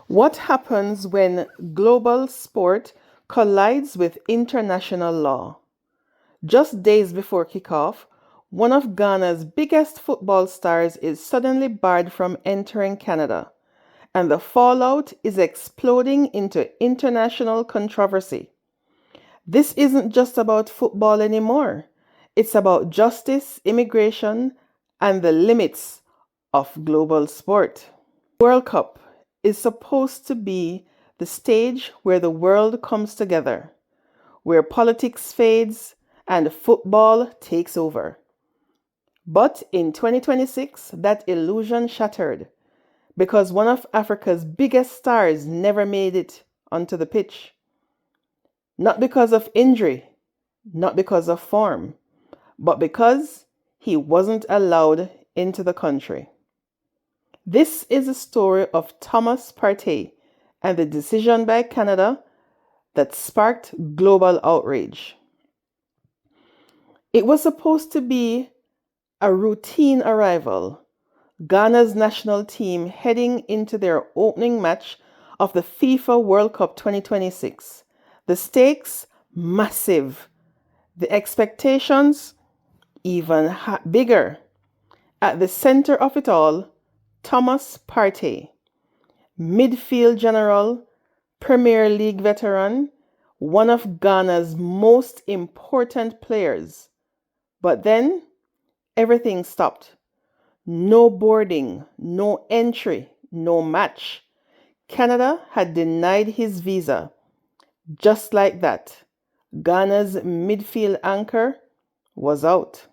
What happens when global sport collides with international law? Just days before kickoff, one of Ghana's biggest football stars is suddenly barred from entering Canada, and the fallout is exploding into international controversy. This isn't just about football anymore. It's about justice, immigration, and the limits of global sport. World Cup is supposed to be the stage where the world comes together, where politics fades and football takes over. But in 2026, that illusion shattered because one of Africa's biggest stars never made it onto the pitch. Not because of injury, not because of form, but because he wasn't allowed into the country. This is a story of Thomas Partey and the decision by Canada that sparked global outrage. It was supposed to be a routine arrival, Ghana's national team heading into their opening match of the FIFA World Cup 2026. The stakes, massive. The expectations, even bigger. At the center of it all, Thomas Partey, midfield general, Premier League veteran, one of Ghana's most important players. But then everything stopped. No boarding, no entry, no match. Canada had denied his visa. Just like that, Ghana's midfield anchor was out.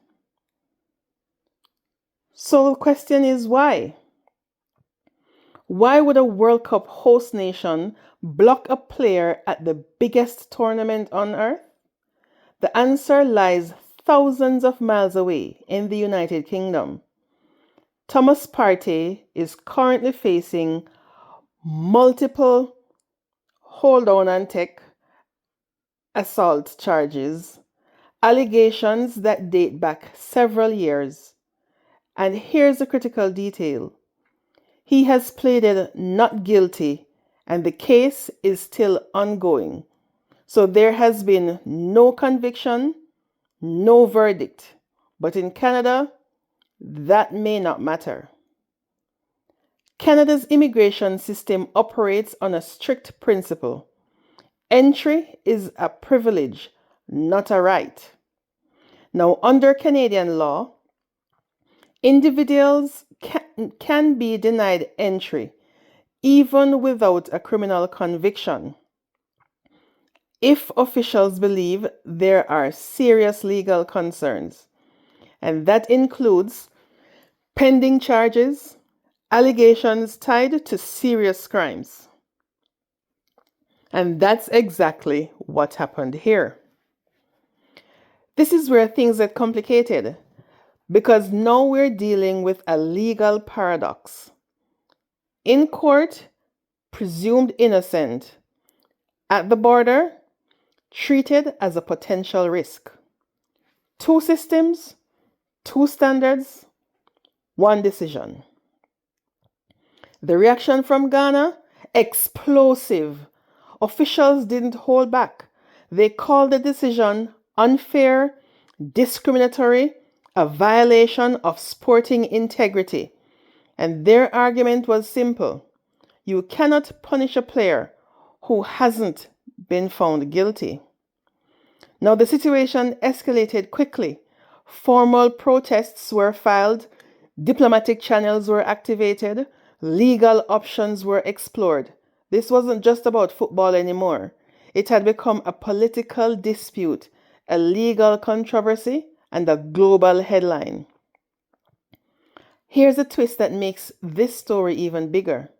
So the question is why? Why would a World Cup host nation block a player at the biggest tournament on earth? The answer lies thousands of miles away in the United Kingdom. Thomas Partey is currently facing multiple hold on and take assault charges, allegations that date back several years. And here's a critical detail. He has pleaded not guilty and the case is still ongoing. So there has been no conviction, no verdict. But in Canada, that may not matter. Canada's immigration system operates on a strict principle. Entry is a privilege, not a right. Now, under Canadian law, individuals can be denied entry even without a criminal conviction if officials believe there are serious legal concerns. And that includes pending charges, allegations tied to serious crimes. And that's exactly what happened here. This is where things get complicated because now we're dealing with a legal paradox. In court, presumed innocent. At the border, treated as a potential risk. Two systems, two standards, one decision. The reaction from Ghana? Explosive. Officials didn't hold back. They called the decision unfair, discriminatory, a violation of sporting integrity. And their argument was simple. You cannot punish a player who hasn't been found guilty. Now the situation escalated quickly. Formal protests were filed, diplomatic channels were activated, legal options were explored. This wasn't just about football anymore. It had become a political dispute, a legal controversy, and a global headline. Here's a twist that makes this story even bigger.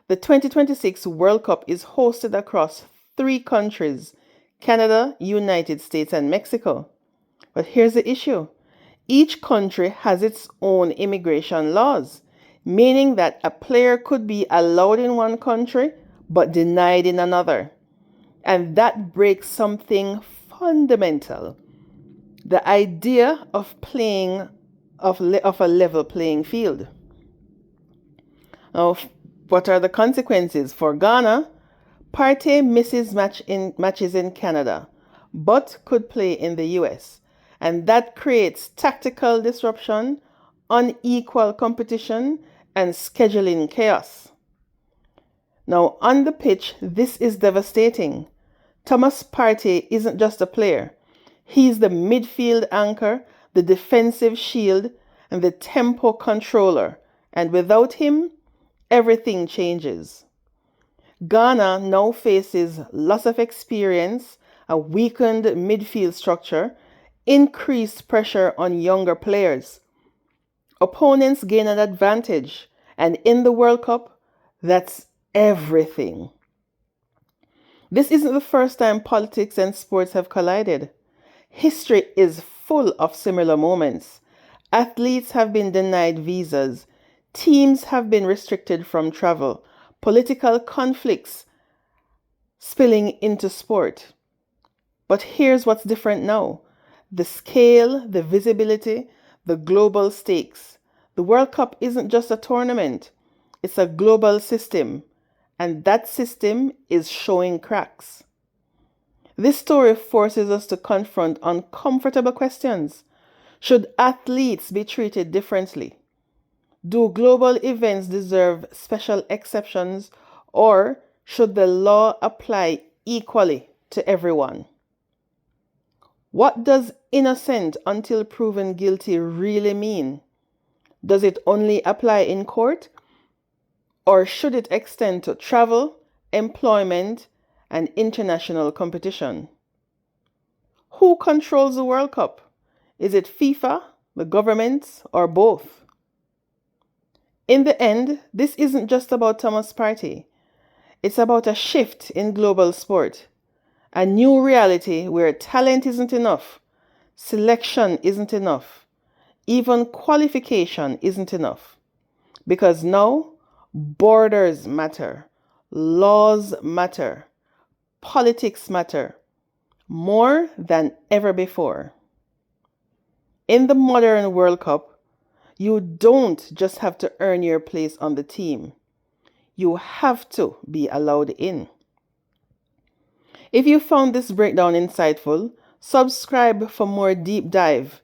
The 2026 World Cup is hosted across 3 countries, Canada, United States, and Mexico. But here's the issue. Each country has its own immigration laws, meaning that a player could be allowed in one country but denied in another. And that breaks something fundamental. The idea of playing of a level playing field. Now, What are the consequences? For Ghana, Partey misses matches in Canada, but could play in the US. And that creates tactical disruption, unequal competition, and scheduling chaos. Now, on the pitch, this is devastating. Thomas Partey isn't just a player. He's the midfield anchor, the defensive shield, and the tempo controller. And without him, everything changes. Ghana now faces loss of experience, a weakened midfield structure, increased pressure on younger players. Opponents gain an advantage, and in the World Cup, that's everything. This isn't the first time politics and sports have collided. History is full of similar moments. Athletes have been denied visas. Teams have been restricted from travel. Political conflicts spilling into sport. But here's what's different now. The scale, the visibility, the global stakes. The World Cup isn't just a tournament. It's a global system. And that system is showing cracks. This story forces us to confront uncomfortable questions. Should athletes be treated differently? Do global events deserve special exceptions, or should the law apply equally to everyone? What does innocent until proven guilty really mean? Does it only apply in court, or should it extend to travel, employment, and international competition? Who controls the World Cup? Is it FIFA, the governments, or both? In the end, this isn't just about Thomas Partey. It's about a shift in global sport, a new reality where talent isn't enough, selection isn't enough, even qualification isn't enough. Because now, borders matter, laws matter, politics matter, more than ever before. In the modern World Cup, you don't just have to earn your place on the team. You have to be allowed in. If you found this breakdown insightful, subscribe for more deep dive.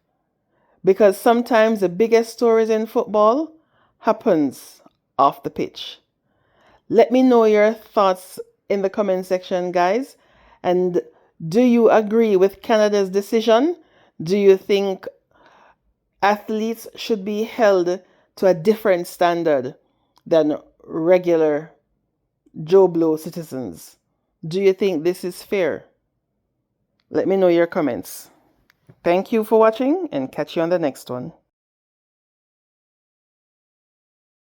Because sometimes the biggest stories in football happens off the pitch. Let me know your thoughts in the comment section, guys. And do you agree with Canada's decision? Do you think athletes should be held to a different standard than regular Joe Blow citizens? Do you think this is fair? Let me know your comments. Thank you for watching, and catch you on the next one.